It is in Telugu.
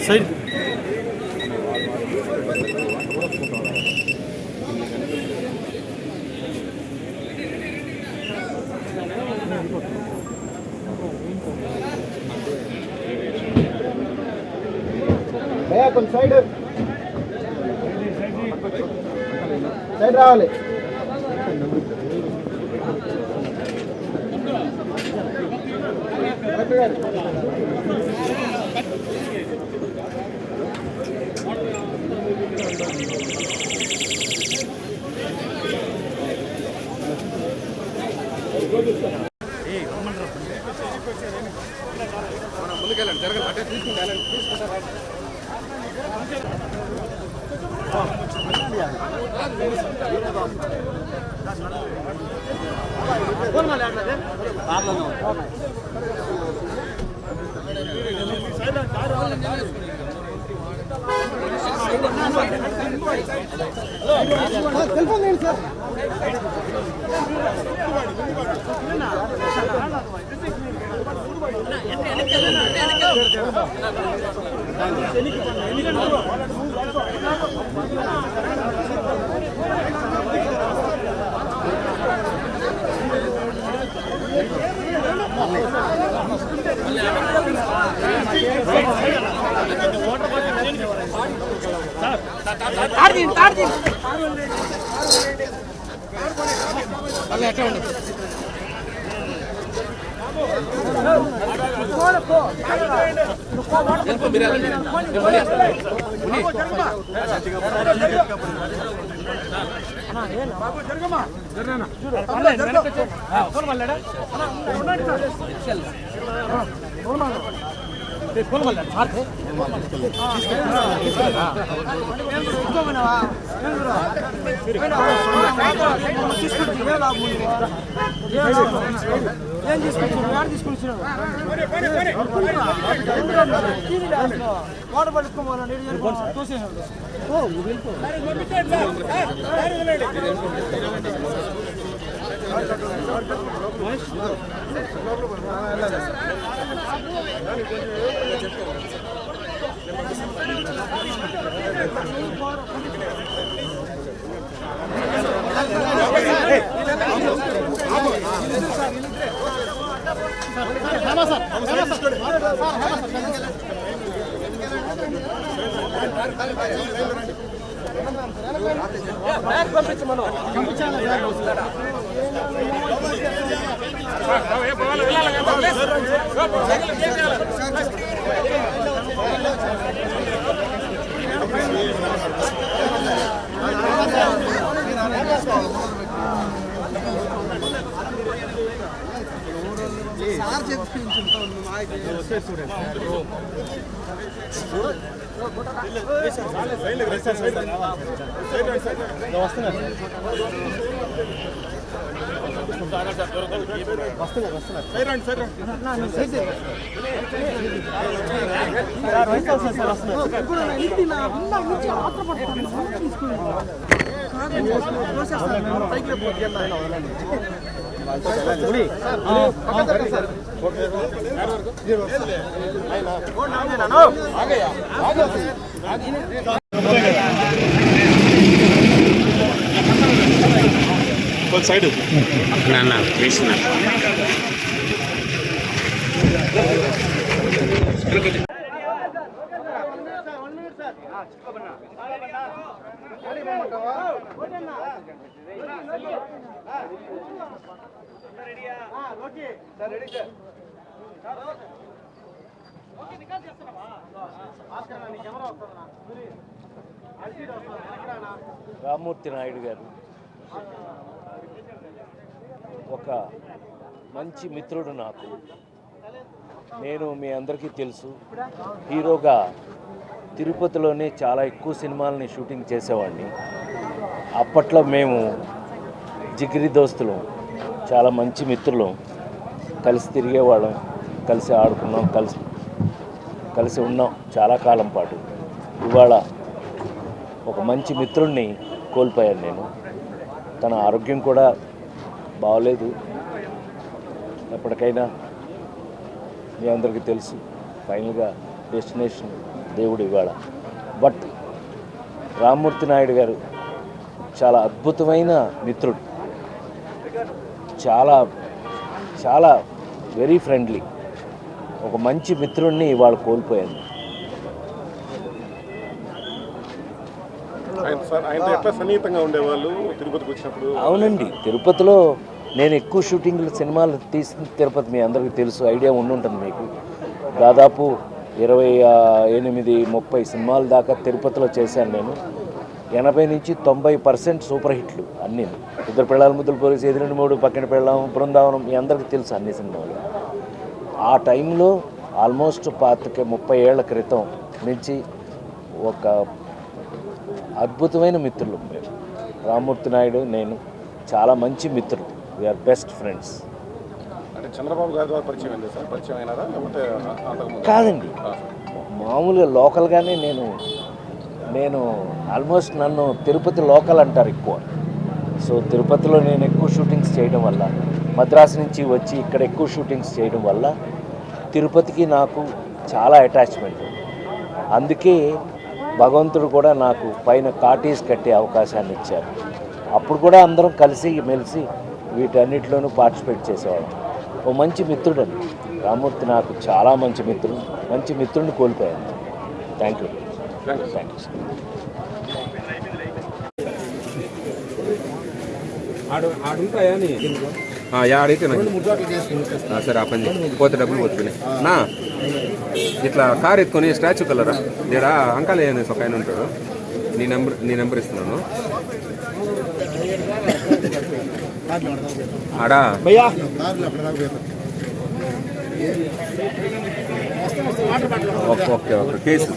సైడ్ కొంచెం సైడ్ సైడ్ రావాలి. ముందుకెళ్ళండి, జరగదు అంటే తీసుకుంటారా. ఏం తీసుకొచ్చిన వాటర్ పట్టుకోవాలండి సైడ్ ప్లీజ్ రామ్మూర్తి నాయుడు గారు ఒక మంచి మిత్రుడు నాకు. నేను మీ అందరికీ తెలుసు, హీరోగా తిరుపతిలోనే చాలా ఎక్కువ సినిమాలని షూటింగ్ చేసేవాడిని. అప్పట్లో మేము జిగిరి దోస్తులు, చాలా మంచి మిత్రులు, కలిసి తిరిగేవాళ్ళం, కలిసి ఆడుకున్నాం, కలిసి ఉన్నాం చాలా కాలం పాటు. ఇవాళ ఒక మంచి మిత్రుడిని కోల్పోయాను నేను. తన ఆరోగ్యం కూడా బాగోలేదు. ఎప్పటికైనా మీ అందరికీ తెలుసు, ఫైనల్గా డెస్టినేషన్ దేవుడు ఇవాళ. బట్ రామ్మూర్తి నాయుడు గారు చాలా అద్భుతమైన మిత్రుడు, చాలా చాలా వెరీ ఫ్రెండ్లీ, ఒక మంచి మిత్రుడిని ఇవాళ కోల్పోయాను. అవునండి, తిరుపతిలో నేను ఎక్కువ షూటింగ్లు సినిమాలు తీసిన తిరుపతి మీ అందరికీ తెలుసు, ఐడియా ఉండుంటుంది మీకు. దాదాపు 28-30 సినిమాల దాకా తిరుపతిలో చేశాను నేను. 80 నుంచి 90% సూపర్ హిట్లు అన్నీ. ఇద్దరు పెళ్ళాల ముద్దులు పోలీసు, ఎదురుండి మూడు, పక్కన పెళ్ళాం, బృందావనం, మీ అందరికీ తెలుసు అన్ని సినిమాలు. ఆ టైంలో ఆల్మోస్ట్ 25-30 ఏళ్ల క్రితం నుంచి ఒక అద్భుతమైన మిత్రులు మేము. రామ్మూర్తి నాయుడు నేను చాలా మంచి మిత్రుడు, వీఆర్ బెస్ట్ ఫ్రెండ్స్. అంటే చంద్రబాబు గారి ద్వారా పరిచయం అయింది సార్, పరిచయం అయినారా లేకపోతే కాదండి, మామూలుగా లోకల్గానే నేను ఆల్మోస్ట్ నన్ను తిరుపతి లోకల్ అంటారు ఎక్కువ. సో తిరుపతిలో నేను ఎక్కువ షూటింగ్స్ చేయడం వల్ల, మద్రాసు నుంచి వచ్చి ఇక్కడ ఎక్కువ షూటింగ్స్ చేయడం వల్ల తిరుపతికి నాకు చాలా అటాచ్మెంట్. అందుకే భగవంతుడు కూడా నాకు పైన కాటేజ్ కట్టే అవకాశాన్ని ఇచ్చారు. అప్పుడు కూడా అందరం కలిసి మెలిసి వీటన్నిటిలోనూ పార్టిసిపేట్ చేసేవాళ్ళం. ఓ మంచి మిత్రుడండి రామ్మూర్తి, నాకు చాలా మంచి మిత్రుడిని కోల్పోయాను. Thank you. ఆడైతే సరే ఆ పని పోతే డబ్బులు పోతున్నాయి నా. ఇట్లా కార్ ఎత్తుకొని స్టాచ్యూ కలరా ఇక్కడ అంకాల అనేసి ఒక ఆయన ఉంటాడు, నీ నెంబర్ ఇస్తున్నాను. ఆడా ఓకే కేసు